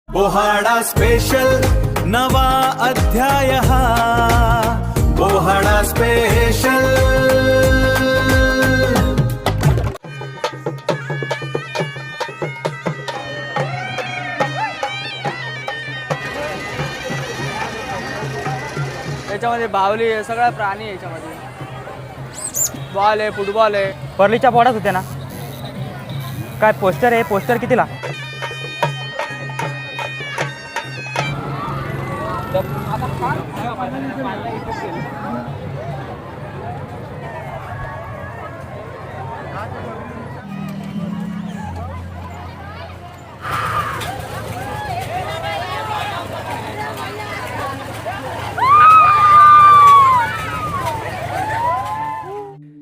बोहाडा special नवा अध्याय हा बोहाडा स्पेशल। याच्यामध्ये बावली आहे, सगळा प्राणी आहे याच्यामध्ये। बॉल आहे, फुटबॉल आहे। परलीच्या पोटात होते ना काय पोस्टर आहे? पोस्टर कितीला?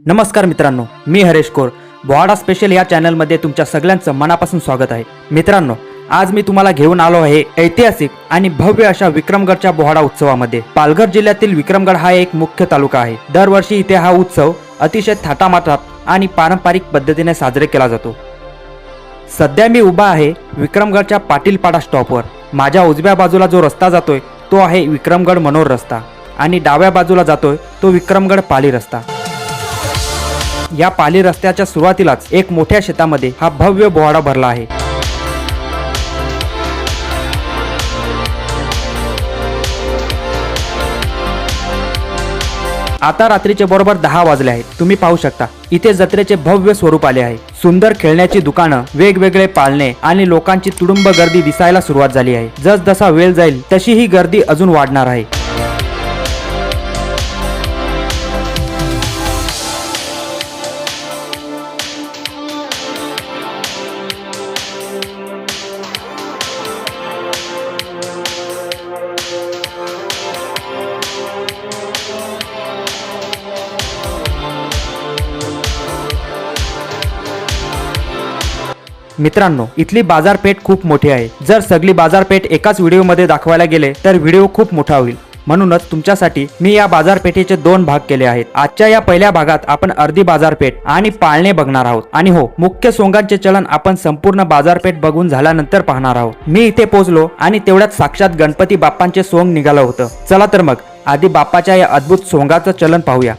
नमस्कार मित्रांनो, मी हरेश कोर। बोहाडा स्पेशल या चॅनलमध्ये तुमच्या सगळ्यांचं मनापासून स्वागत आहे। मित्रांनो, आज मी तुम्हाला घेऊन आलो आहे ऐतिहासिक आणि भव्य अशा विक्रमगडच्या बोहाडा उत्सवामध्ये। पालघर जिल्ह्यातील विक्रमगड हा एक मुख्य तालुका आहे। दरवर्षी इथे हा उत्सव अतिशय थाटामाटात आणि पारंपरिक पद्धतीने साजरे केला जातो। सध्या मी उभा आहे विक्रमगडच्या पाटीलपाडा स्टॉपवर। माझ्या उजव्या बाजूला जो रस्ता जातोय तो आहे विक्रमगड मनोर रस्ता आणि डाव्या बाजूला जातोय तो विक्रमगड पाली रस्ता। या पाली रस्त्याच्या सुरुवातीलाच एक मोठ्या शेतामध्ये हा भव्य बोहाडा भरला आहे। आता रात्रीचे बरोबर 10 वाजले आहेत। तुम्ही पाहू शकता इथे जत्रेचे भव्य स्वरूप आले आहे। सुंदर खेळण्याची दुकानं, वेगवेगळे पाळणे आणि लोकांची तुडुंब गर्दी दिसायला सुरुवात झाली आहे। जसजसा वेळ जाईल तशी ही गर्दी अजून वाढणार आहे। मित्रांनो, इथली बाजारपेठ खूप मोठी आहे। जर सगळी बाजारपेठ एकाच व्हिडिओमध्ये दाखवायला गेले तर व्हिडिओ खूप मोठा होईल। म्हणूनच तुमच्यासाठी मी या बाजारपेठेचे 2 भाग केले आहेत। आजच्या या पहिल्या भागात आपण अर्धी बाजारपेठ आणि पाळणे बघणार आहोत आणि हो, मुख्य सोंगांचे चलन आपण संपूर्ण बाजारपेठ बघून झाल्यानंतर पाहणार आहोत। मी इथे पोहोचलो आणि तेवढ्यात साक्षात गणपती बाप्पांचे सोंग निघालं होतं। चला तर मग आधी बाप्पाच्या या अद्भुत सोंगाचं चलन पाहूया।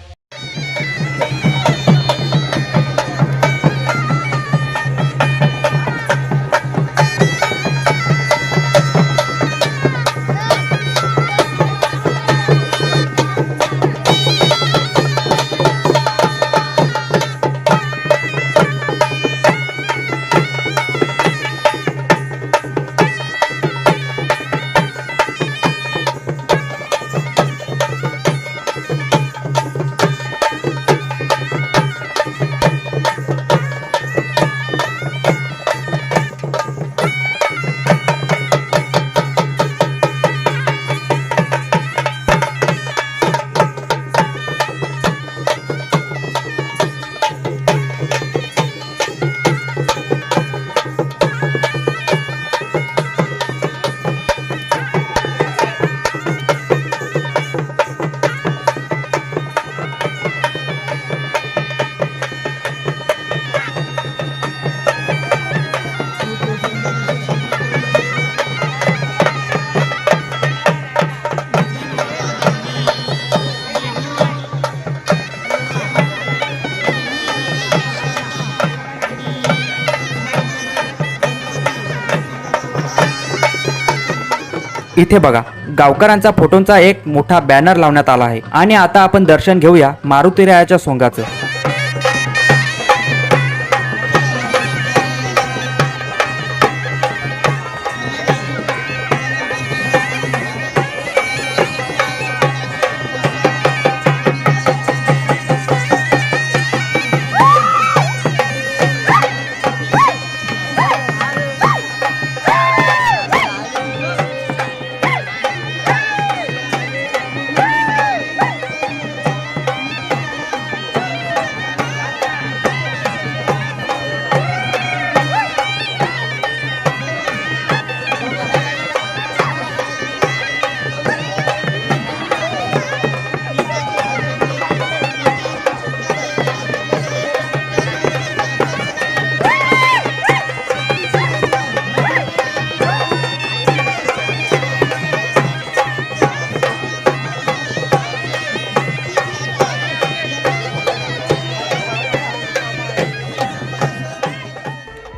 इथे बघा, गावकऱ्यांचा फोटोंचा एक मोठा बॅनर लावण्यात आला आहे आणि आता आपण दर्शन घेऊया मारुतीरायाच्या सोंगाचं।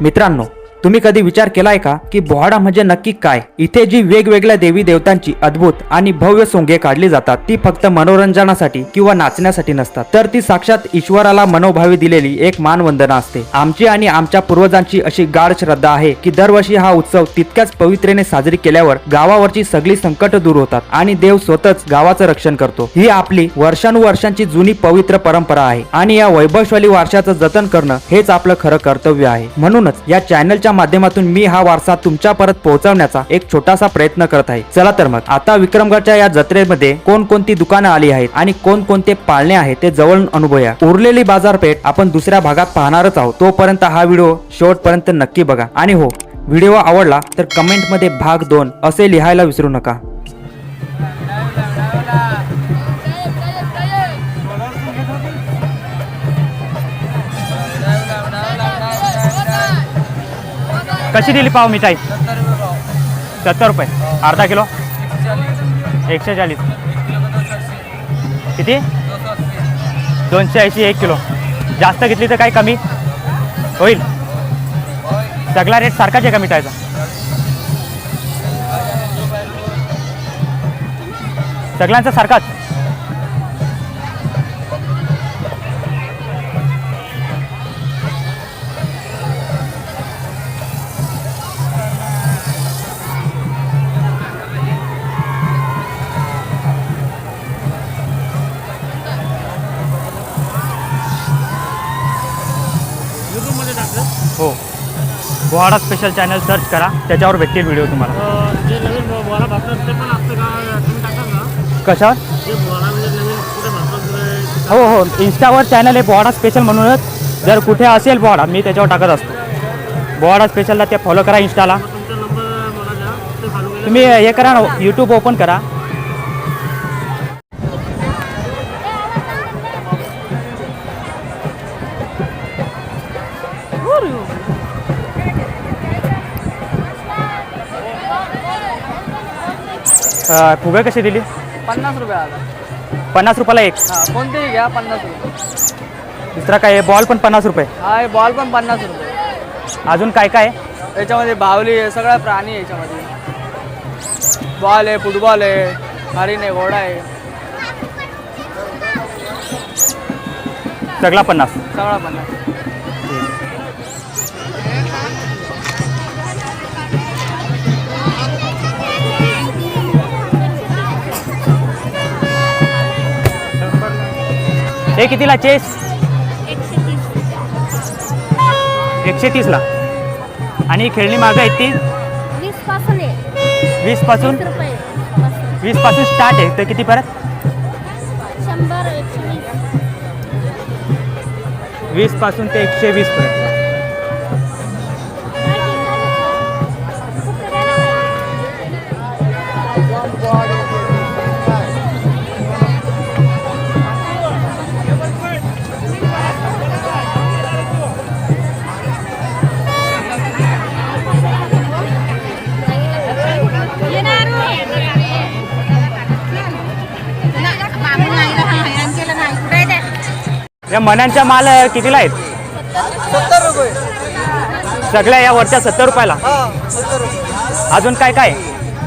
मित्रांनो, तुम्ही कधी विचार केलाय का की बोहाडा म्हणजे नक्की काय? इथे जी वेगवेगळ्या देवी देवतांची अद्भुत आणि भव्य सोंगे काढली जातात ती फक्त मनोरंजनासाठी किंवा नाचण्यासाठी नसतात, तर ती साक्षात ईश्वराला मनोभावी दिलेली एक मानवंदना असते. आमची आणि आमच्या पूर्वजांची अशी गाढ श्रद्धा आहे की दरवर्षी हा उत्सव तितक्याच पवित्रेने साजरी केल्यावर गावावरची सगळी संकट दूर होतात आणि देव स्वतःच गावाचं रक्षण करतो. ही आपली वर्षानुवर्षांची जुनी पवित्र परंपरा आहे आणि या वैभवशाली वारशाचं जतन करणं हेच आपलं खरं कर्तव्य आहे. म्हणूनच या चॅनलच्या माध्यमातून मी हा वारसा तुमच्या परत पोहोचवण्याचा एक छोटासा प्रयत्न करत आहे. चला तर मग आता विक्रमगडच्या या जत्रेमध्ये कोणकोणती दुकानं आली आहेत आणि कोणकोणते पाळणे आहेत ते जवळून अनुभवूया. उरलेली बाजारपेठ आपण दुसऱ्या भागात पाहणारच आहोत. तोपर्यंत हा व्हिडिओ शेवटपर्यंत नक्की बघा आणि हो, व्हिडिओ आवडला तर कमेंट मध्ये भाग 2 असे लिहायला विसरू नका. कशी दिली पाव मिठाई? 70 रुपये अर्धा किलो. 140 किती? 280 1 किलो. जास्त घेतली तर काही कमी होईल? सगळा रेट सारखाच आहे का मिठाईचा? सगळ्यांचा सारखाच. हो, बोहाडा स्पेशल चॅनल सर्च करा, त्याच्यावर भेटतील व्हिडिओ तुम्हाला. जे नवीन बोहाडा भागतात ते पण असतं का? तुम्ही टाका ना कशावर? जे बोहाडा म्हणजे नवीन कुठे भागतात? हो हो, इंस्टावर चॅनल आहे बोहाडा स्पेशल म्हणूनच. जर कुठे असेल बोहाडा मी त्याच्यावर टाकत असतो. बोहाडा स्पेशलला ते फॉलो करा इंस्टाला. तुमचा नंबर मला द्या, ते फॉलो केलं. तुम्ही हे करा ना, यूट्यूब ओपन करा. फुगे कशी दिली? 50 रुपये आला. 50 रुपयाला एक. हा, कोणतेही घ्या 50 रुपये. दुसरा काय? बॉल पण 50 रुपये. हा, हे बॉल पण 50 रुपये. अजून काय काय आहे? याच्यामध्ये बाहुली आहे, सगळ्या प्राणी आहे याच्यामध्ये. बॉल आहे, फुटबॉल आहे, हरिण आहे, घोडा आहे, सगळा 50. सगळा 50. हे कितीला चेस? 130 ला. आणि खेळणी मागं आहेत ती 20 पासून आहे. 20 पासून. 20 रुपये 20 पासून स्टार्ट आहे तर किती परत? 100 120. 20 पासून ते 120 पर्यंत. या मण्यांच्या माल कितीला आहेत? 70 रुपये. सगळ्या या वरच्या 70 रुपयाला. हा, 70 रुपये. अजून काय काय?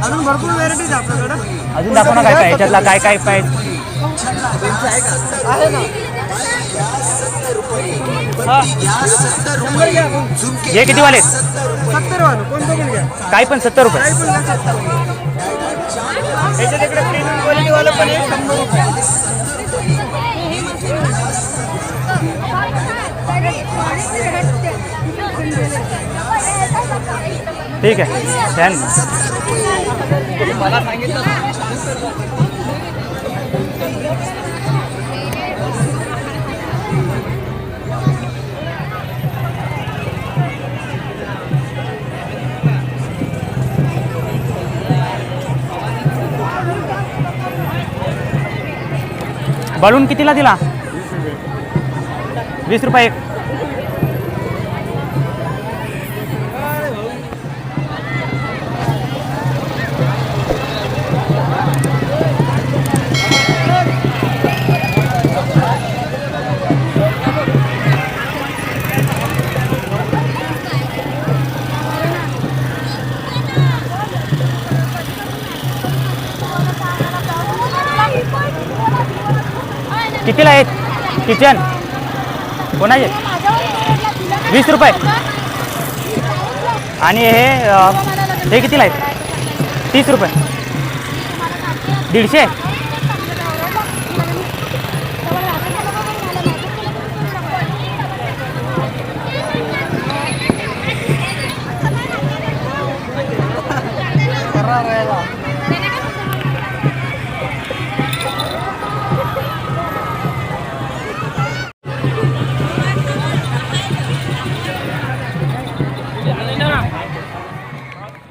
अजून भरपूर व्हेरायटीज आपल्याकडं. अजून दाखव ना काय काय याच्यातला काय काय पाहिजे. आहे ना. हा, 100 घ्या आपण. हे किती वाले? 70 वाला कोणतं पण घ्या. काय पण 70 रुपये. काही पण घ्या 70 रुपये. याच्यात इकडे प्रीमियम क्वालिटीवालं पण आहे 100 रुपये. ठीक आहे, छान. मला सांगितलं ना. बलून कितीला दिला? 20 रुपये एक. कितीला आहेत किचन कोणाचे 20 रुपये आणि हे कितीला आहेत 30 रुपये 150.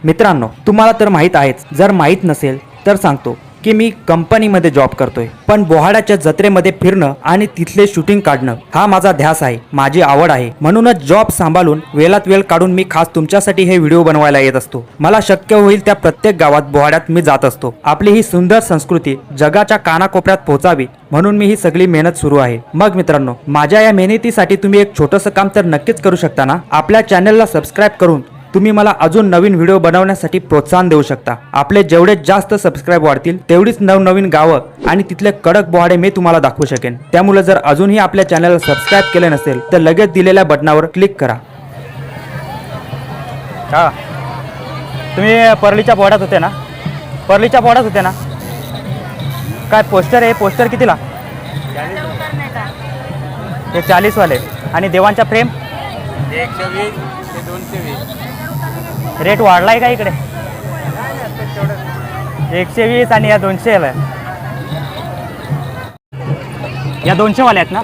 मित्रांनो तुम्हाला तर माहीत आहेच, जर माहीत नसेल तर सांगतो की मी कंपनीमध्ये जॉब करतोय, पण बोहाड्याच्या जत्रेमध्ये फिरणं आणि तिथले शूटिंग काढणं हा माझा ध्यास आहे, माझी आवड आहे. म्हणूनच जॉब सांभाळून वेळात वेळ काढून मी खास तुमच्यासाठी हे व्हिडिओ बनवायला येत असतो. मला शक्य होईल त्या प्रत्येक गावात बोहाड्यात मी जात असतो. आपली ही सुंदर संस्कृती जगाच्या कानाकोपऱ्यात पोहोचावी म्हणून मी ही सगळी मेहनत सुरू आहे. मग मित्रांनो, माझ्या या मेहनतीसाठी तुम्ही एक छोटंसं काम तर नक्कीच करू शकता ना. आपल्या चॅनलला सबस्क्राईब करून तुम्ही मला अजून नवीन व्हिडिओ बनवण्यासाठी प्रोत्साहन देऊ शकता. आपले जेवढे जास्त सबस्क्राईब वाढतील तेवढीच नवनवीन गावं आणि तिथले कडक बोहाडे मी तुम्हाला दाखवू शकेन. त्यामुळे जर अजूनही आपल्या चॅनलला सबस्क्राईब केले नसेल तर लगेच दिलेल्या बटनावर क्लिक करा. हा तुम्ही परलीच्या बोहाड्यात होते ना, परलीच्या बोहाड्यात होते ना. काय पोस्टर आहे, पोस्टर कितीला? हे 40 वाले आणि देवांच्या फ्रेम 120 ते 220. रेट वाढलाय का इकडे? 120 आणि या 200 आहे. या 200 वाले आहेत ना.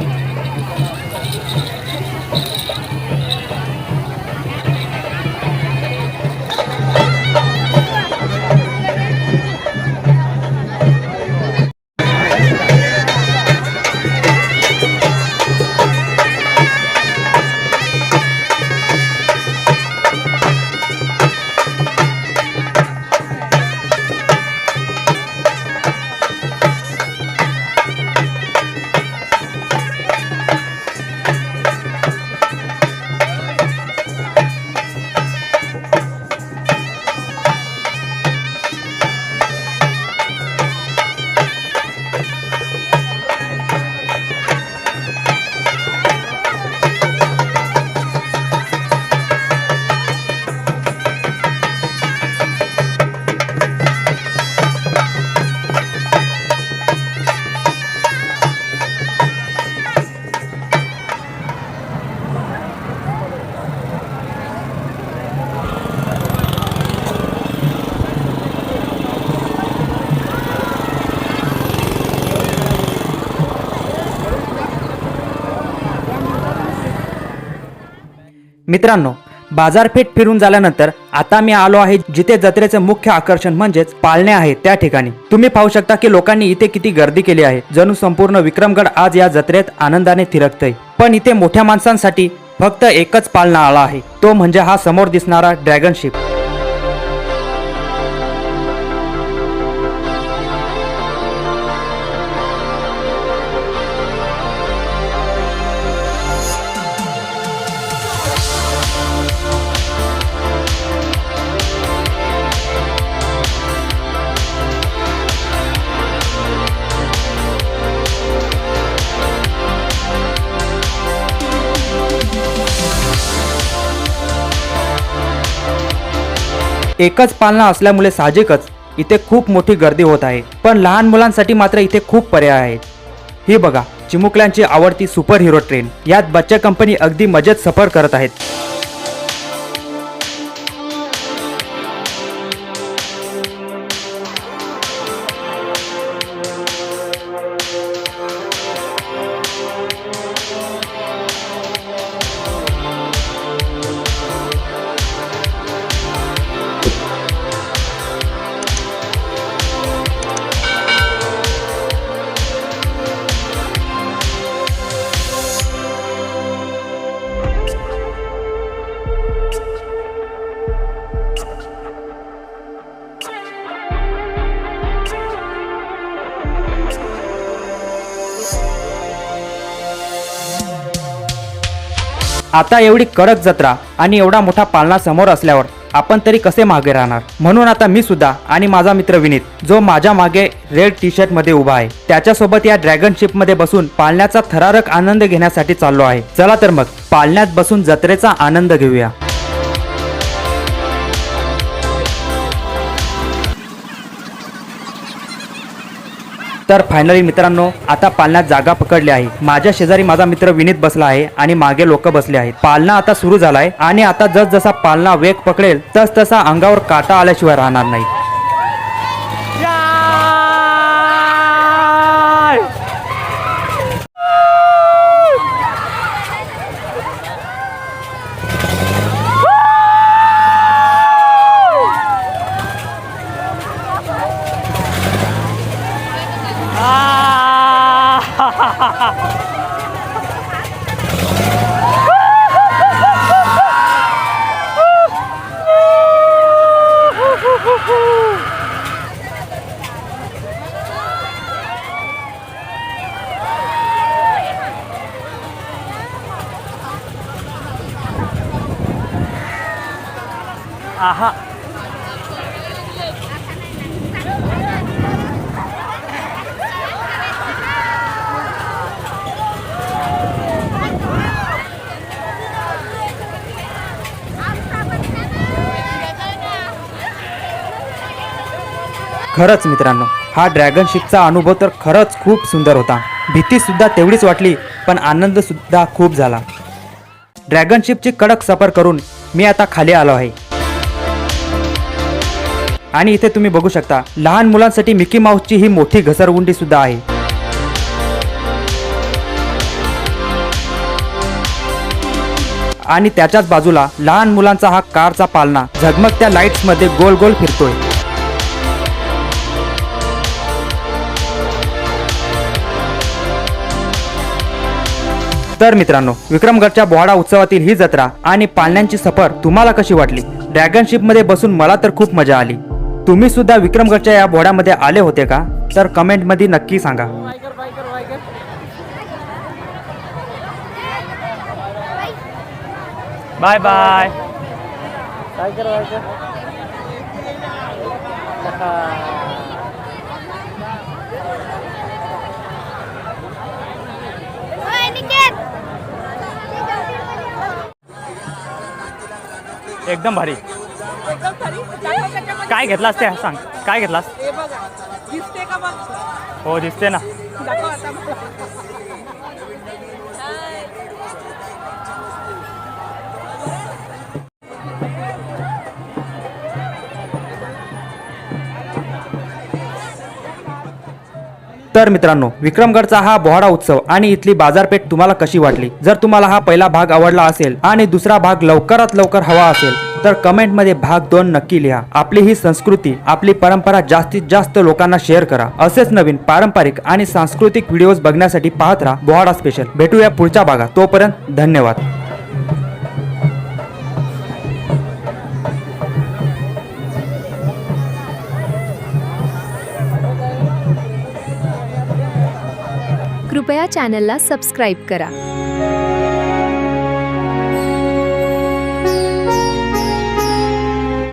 मित्रांनो, बाजारपेठ फिरून झाल्यानंतर आता मी आलो आहे जिथे जत्रेचे मुख्य आकर्षण म्हणजेच पाळणे आहे त्या ठिकाणी. तुम्ही पाहू शकता की लोकांनी इथे किती गर्दी केली आहे. जणू संपूर्ण विक्रमगड आज या जत्रेत आनंदाने थिरकतय. पण इथे मोठ्या माणसांसाठी फक्त एकच पाळणा आला आहे, तो म्हणजे हा समोर दिसणारा ड्रॅगन शिप. एकच पाळणा असल्यामुळे साहजिकच इथे खूप मोठी गर्दी होत आहे. पण लहान मुलांसाठी मात्र इथे खूप पर्याय आहेत. ही बघा, चिमुकल्यांची आवडती सुपर हिरो ट्रेन. यात बच्चा कंपनी अगदी मजेत सफर करत आहेत. आता एवढी कडक जत्रा आणि एवढा मोठा पाळणा समोर असल्यावर आपण तरी कसे मागे राहणार. म्हणून आता मी सुद्धा आणि माझा मित्र विनीत जो माझ्या मागे रेड टी शर्ट मध्ये उभा आहे त्याच्यासोबत या ड्रॅगन शिप मध्ये बसून पाळण्याचा थरारक आनंद घेण्यासाठी चाललो आहे. चला तर मग पाळण्यात बसून जत्रेचा आनंद घेऊया. तर फायनली मित्रांनो आता पालनात जागा पकडली आहे. माझ्या शेजारी माझा मित्र विनीत बसला आहे आणि मागे लोक बसले आहेत. पालना आता सुरू झालाय आणि आता जसा पालना वेग पकडेल तसा अंगावर काटा आल्याशिवाय राहणार नाही. आहा खरंच मित्रांनो हा ड्रॅगन शिपचा अनुभव तर खरंच खूप सुंदर होता. भीती सुद्धा तेवढीच वाटली पण आनंद सुद्धा खूप झाला. ड्रॅगन शिपची कडक सफर करून मी आता खाली आलो आहे आणि इथे तुम्ही बघू शकता लहान मुलांसाठी मिकी माऊसची ही मोठी घसरगुंडी सुद्धा आहे. आणि त्याच्याच बाजूला लहान मुलांचा हा कारचा पालना झगमगत्या लाईट्स मध्ये गोल गोल फिरतोय. तर मित्रांनो विक्रमगडच्या बोहाडा उत्सवातील ही जत्रा आणि पाळण्यांची सफर तुम्हाला कशी वाटली. ड्रॅगन शिप मध्ये बसून मला तर खूप मजा आली. तुम्ही सुद्धा विक्रमगडच्या या बोहाड्यामध्ये आले होते का तर कमेंट मध्ये नक्की सांगा. Bye bye. एकदम भारी. काय घेतलास ते सांग. काय घेतलास. दिसते का बघ. हो दिसते ना. दाखव आता मला. तर मित्रांनो विक्रमगडचा हा बोहाडा उत्सव आणि इथली बाजारपेठ तुम्हाला कशी वाटली. जर तुम्हाला हा पहिला भाग आवडला असेल आणि दुसरा भाग लवकरात लवकर हवा असेल तर कमेंट मध्ये भाग 2 नक्की लिहा. आपली ही संस्कृती आपली परंपरा जास्तीत जास्त लोकांना शेअर करा. असेच नवीन पारंपरिक आणि सांस्कृतिक व्हिडिओज बघण्यासाठी पाहत राहा बोहाडा स्पेशल. भेटूया पुढच्या भागात. तोपर्यंत धन्यवाद. कृपया चॅनलला सबस्क्राईब करा.